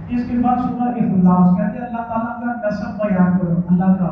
اس کے بعد سورہ اخلاص کہتے ہیں اللہ تعالیٰ کا نسب بیان کرو. اللہ کا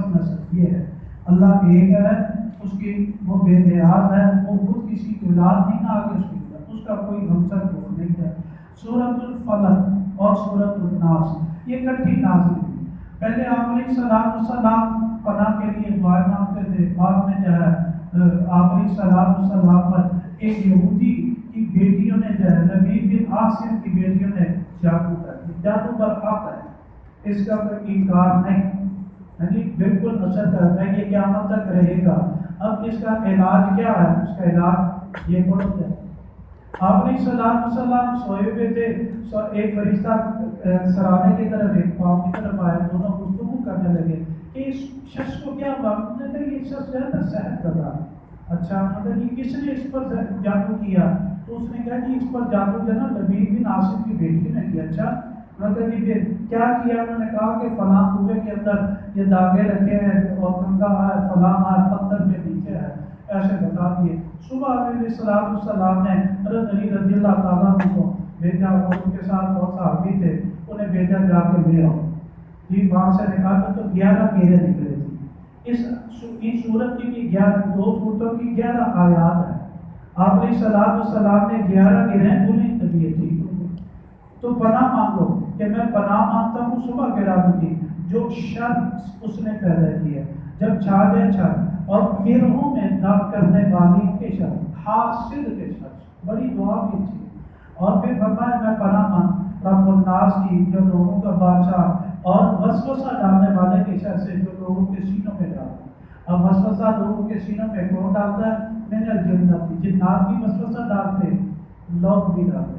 نسب یہ ہے، اللہ ایک ہے، اس کی وہ بے نیاز ہے، وہ خود کسی کی اولاد نہیں، نہ آگے اس کا کوئی ہمسر نہیں ہے. سورۃ الفلق اور سورۃ الناس یہ اکٹھی نازل ہوئی. پہلے آپ علیہ السلام پناہ کے لیے دعائیں مانگتے تھے، بعد میں جو ہے آپ علیہ السلام پر ایک یہودی کی بیٹیوں نے جو ہے نبی بن عاصم کی بیٹیوں نے جادو کر دیا. جادو برحق ہے، اس کا کوئی انکار نہیں، یعنی بالکل اثر کرتا ہے، یہ قیامت تک رہے گا. اب اس کا علاج کیا ہے؟ اس کا علاج یہ پڑھ ہے. آپ علیہ السلام سوئے ہوئے تھے، ایک فرشتہ سرانے کی طرف ایک پاؤں کی طرف آیا، دونوں گفتگو کرنے لگے کہ اس شخص کو کیا بات ہے، یہ شخص جو ہے نا صحت کر رہا. اچھا مطلب کہ کس نے اس پر جادو کیا؟ تو اس نے کہا کہ اس پر جادو جو نا لبید بن عاصم کی بیٹی نے کیا. اچھا مطلب کہ پھر کیا کیا؟ انہوں نے کہا کہ فلاں کنویں کے اندر یہ داغے رکھے ہیں اور کنگا ہے، فلاں ہے، پتھر کے نیچے ہے، ایسے بتا دیے. صبح علیہ السلام نے حضرت علی رضی اللہ تعالیٰ عنہ کو بھیجا، اور ان کے ساتھ بہت صحابی تھے، انہیں بھیجا جا کے لے آؤ. جی وہاں سے نکالا تو 11 میرے نکلے تھے. اس سورت کی 2 سورتوں کی 11 آیات ہیں. آپ علیہ السلام نے 11 گرہیں بولیں طبیعت ٹھیک ہو گئی. تو پناہ مانگو کہ میں پناہ مانگتا ہوں صبح کے رات کی، جو شر اس نے پیدا کی ہے، جب چھا گئے چھا، اور گروہوں میں دم کرنے والی کے شر، حاسد کے شر. بڑی دعا بھی تھی. اور پھر فرمایا میں پناہ مانگ رب الناس کی، جو لوگوں کا بادشاہ، اور وسوسہ ڈالنے والے کے شر سے، جو لوگوں کے سینوں میں ڈالتا. اب وسوسہ لوگوں کے سینوں میں کون ڈالتا ہے؟ من الجنت، جنات بھی وسوسہ ڈالتے، لوگ بھی ڈالتے.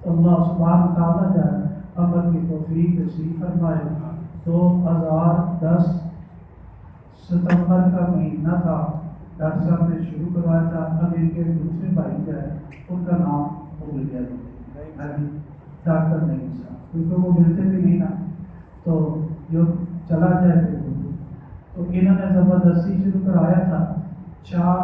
تو اللہ سبحانہ وتعالیٰ جو ہے عمل کی توفیق نصیب فرمائے. 2010 ستمبر کا مہینہ تھا، ڈاکٹر صاحب نے شروع کروایا تھا. اب ان کے دوسرے بھائی جو ہے ان کا نام بھول گیا، ڈاکٹر نہیں صاحب، کیونکہ وہ ملتے بھی نہیں نا، تو جو چلا جائے تو انہوں نے زبردستی شروع کرایا تھا. 4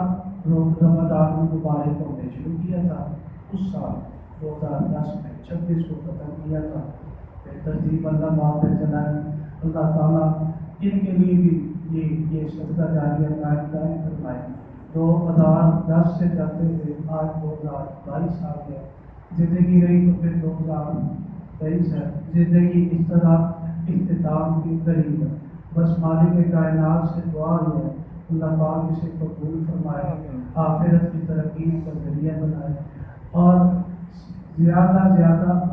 روز رمضان المبارک کو میں شروع کیا تھا اس سال 2010 میں، 26 کو ختم کیا تھا. ترتیب اللہ بات پہ چلائیں. اللہ تعالیٰ ان کے لیے بھی یہ صدقہ جاریہ قائم فرمائے. 2010 سے چلتے ہوئے آج 2022 آ گیا. زندگی رہی تو پھر 2023 ہے. زندگی اس طرح اختتام کی قریب ہے. بس مالک کائنات سے دعا ہے اللہ پاک اسے قبول فرمائے، آخرت کی ترقی کا ذریعہ بنائے، اور زیادہ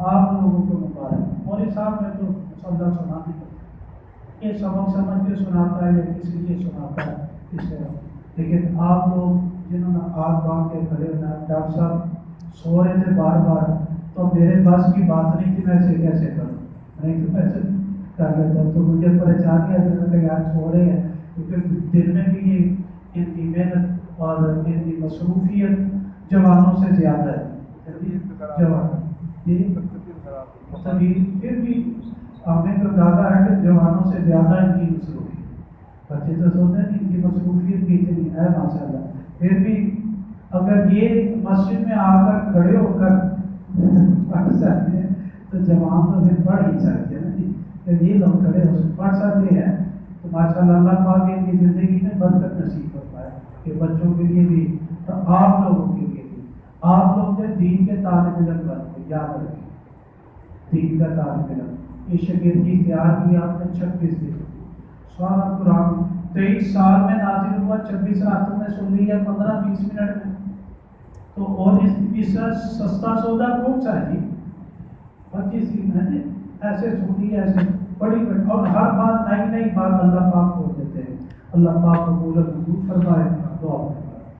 آپ لوگوں کو مبارک. مولوی صاحب نے تو مسئلہ سنا نہیں، یہ سبق سمجھ کے سناتا ہے یا کسی لیے سناتا ہے اس طرح. لیکن آپ لوگ جنہوں نے آگ باندھ کے کھڑے ہونا، ڈاکٹر صاحب سو رہے تھے بار بار، تو میرے بس کی بات نہیں تھی میں اسے کیسے کروں، نہیں تو ایسے کر لیتا. تو مجھے پریشان کیا کہ یار سو رہے ہیں، کیونکہ دن میں بھی یہ ان کی محنت اور ان کی مصروفیت جوانوں سے زیادہ ہے. جوان پھر بھی ہمیں تو دادا ہے کہ جوانوں سے زیادہ ان کی مصروفیت. بچے تو سوچتے ہیں ان کی مصروفیت بھی اتنی ہے ماشاء اللہ. پھر بھی اگر یہ مسجد میں آ کر کھڑے ہو کر پڑھ سکتے ہیں تو جوان تو پھر پڑھ ہی سکتے ہیں نا. کہ یہ لوگ کھڑے ہو پڑھ سکتے ہیں تو ماشاء اللہ پاک ان کی زندگی میں برکت نصیب ہوتا ہے کہ بچوں کے لیے بھی اور آپ لوگوں کے لیے بھی. آپ لوگ جو دین کے طالب علم بنتے، یاد رکھیں دین کا طالب علم. یہ شاگردی تیار کی آپ نے 26 دن. سوال قرآن 23 سال میں نازل ہوا، 26 راتوں میں سن لیا 15-20 منٹ میں. تو اور اس سستا سودا کون سا ہے جی؟ 25 دن ہے جی. ایسے سنی ایسے بڑی اور ہر بات نئی بات اللہ پاک کو دیتے ہیں. اللہ پاک قبول فرمائے. دعا